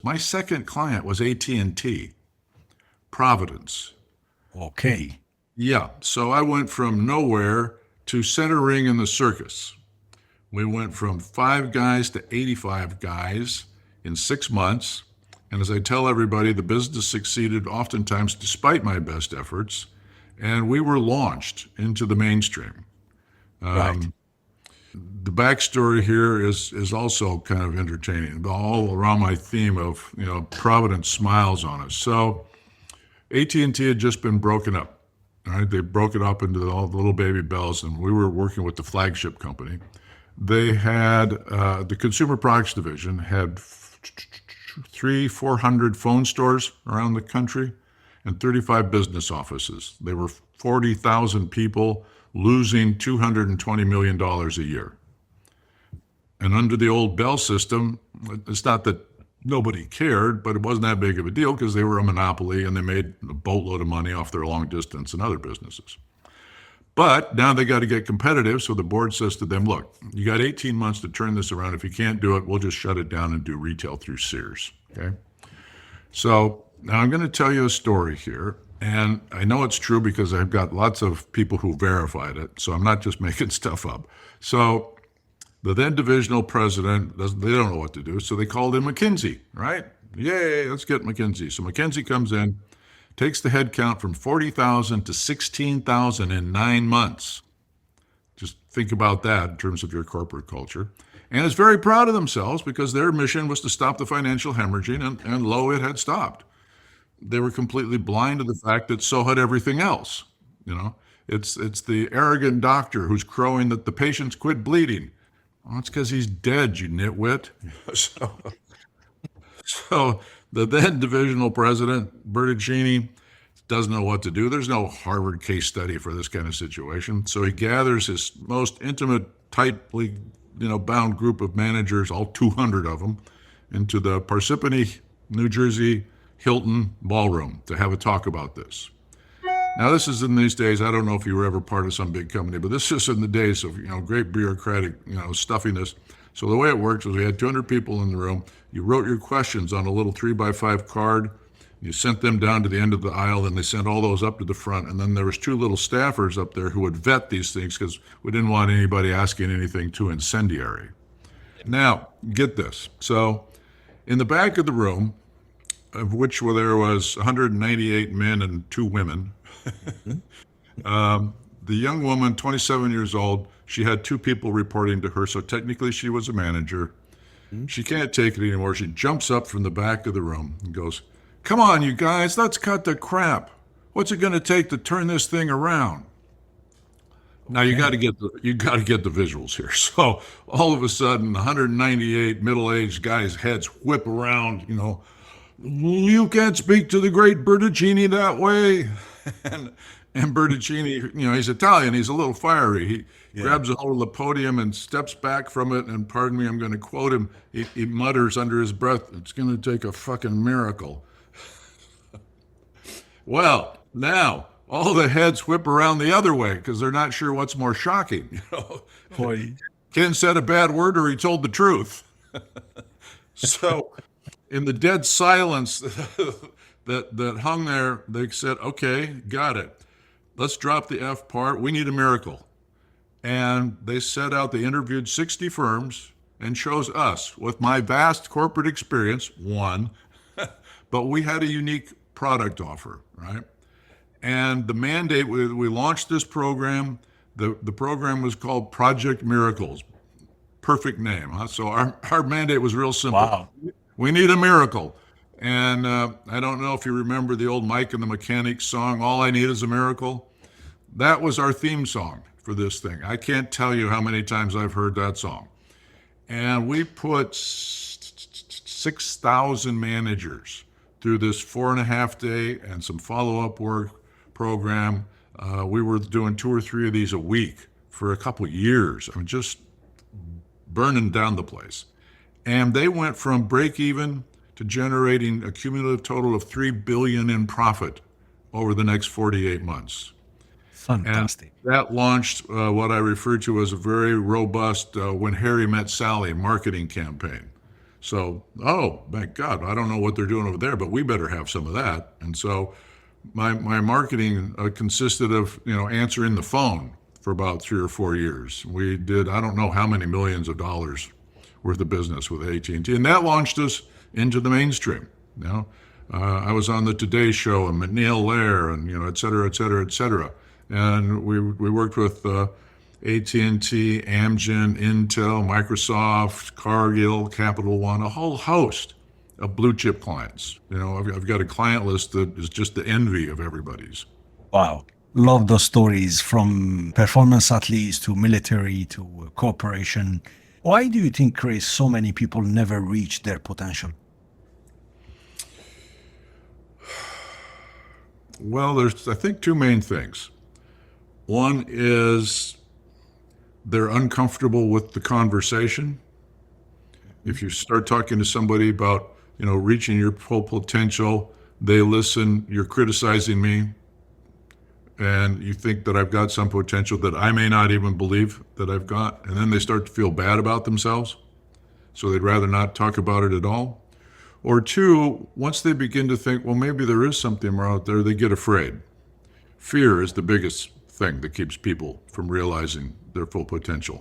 My second client was AT&T, Providence. Okay. Yeah, so I went from nowhere to center ring in the circus. We went from 5 guys to 85 guys in 6 months. And as I tell everybody, the business succeeded oftentimes despite my best efforts. And we were launched into the mainstream. Right. The backstory here is also kind of entertaining, all around my theme of Providence smiles on us. So AT&T had just been broken up. All right, they broke it up into all the little baby bells, and we were working with the flagship company. They had the consumer products division had 400 phone stores around the country and 35 business offices. They were 40,000 people losing $220 million a year. And under the old Bell system, it's not that nobody cared, but it wasn't that big of a deal because they were a monopoly and they made a boatload of money off their long distance and other businesses. But now they got to get competitive, so the board says to them, look, you got 18 months to turn this around. If you can't do it, we'll just shut it down and do retail through Sears. Okay? So now I'm going to tell you a story here, and I know it's true because I've got lots of people who verified it, so I'm not just making stuff up. So the then divisional president, they don't know what to do, so they called in McKinsey, right? Yay, let's get McKinsey. So McKinsey comes in, takes the head count from 40,000 to 16,000 in 9 months. Just think about that in terms of your corporate culture. And is very proud of themselves because their mission was to stop the financial hemorrhaging, and lo, it had stopped. They were completely blind to the fact that so had everything else. You know, it's the arrogant doctor who's crowing that the patient's quit bleeding. Well, it's because he's dead, you nitwit. so, so the then divisional president, Bertuccini, doesn't know what to do. There's no Harvard case study for this kind of situation. So he gathers his most intimate, tightly bound group of managers, all 200 of them, into the Parsippany, New Jersey Hilton ballroom to have a talk about this. Now, this is in these days, I don't know if you were ever part of some big company, but this is in the days of, great bureaucratic, stuffiness. So the way it worked was we had 200 people in the room. You wrote your questions on a little 3x5 card. You sent them down to the end of the aisle, and they sent all those up to the front. And then there was 2 little staffers up there who would vet these things because we didn't want anybody asking anything too incendiary. Now, get this. So in the back of the room, of which there was 198 men and 2 women, the young woman, 27 years old, she had 2 people reporting to her, so technically she was a manager. She can't take it anymore. She jumps up from the back of the room and goes, "Come on, you guys, let's cut the crap. What's it going to take to turn this thing around?" Now you got to get the visuals here. So all of a sudden, 198 middle-aged guys' heads whip around. You can't speak to the great Bertuccini that way. And Bertuccini, he's Italian. He's a little fiery. He grabs a hold of the podium and steps back from it. And pardon me, I'm going to quote him. He mutters under his breath, "It's going to take a fucking miracle." Well, now all the heads whip around the other way because they're not sure what's more shocking. Boy. Ken said a bad word or he told the truth. So in the dead silence that hung there, they said, "Okay, got it. Let's drop the F part. We need a miracle." And they set out, they interviewed 60 firms and chose us with my vast corporate experience, one, but we had a unique product offer, right? And the mandate, we launched this program. The program was called Project Miracles. Perfect name, huh? So our mandate was real simple. Wow. We need a miracle. And I don't know if you remember the old Mike and the Mechanics song, "All I Need Is a Miracle." That was our theme song for this thing. I can't tell you how many times I've heard that song. And we put 6,000 managers through this 4.5-day and some follow-up work program. We were doing 2 or 3 of these a week for a couple of years. I mean, just burning down the place. And they went from break even to generating a cumulative total of $3 billion in profit over the next 48 months. Fantastic. And that launched what I refer to as a very robust When Harry Met Sally marketing campaign. So, oh, my God, I don't know what they're doing over there, but we better have some of that. And so my marketing consisted of, answering the phone for about 3 or 4 years. We did, I don't know how many millions of dollars worth of business with AT&T, and that launched us into the mainstream. I was on the Today Show and McNeil Lair and, et cetera, et cetera, et cetera. And we worked with AT&T, Amgen, Intel, Microsoft, Cargill, Capital One, a whole host of blue chip clients. I've got a client list that is just the envy of everybody's. Wow. Love those stories from performance athletes to military to corporation. Why do you think, Chris, so many people never reach their potential? Well, there's, I think, two main things. One is they're uncomfortable with the conversation. If you start talking to somebody about, reaching your full potential, they listen, you're criticizing me, and you think that I've got some potential that I may not even believe that I've got, and then they start to feel bad about themselves, so they'd rather not talk about it at all. Or two, once they begin to think, well, maybe there is something more out there, they get afraid. Fear is the biggest thing that keeps people from realizing their full potential.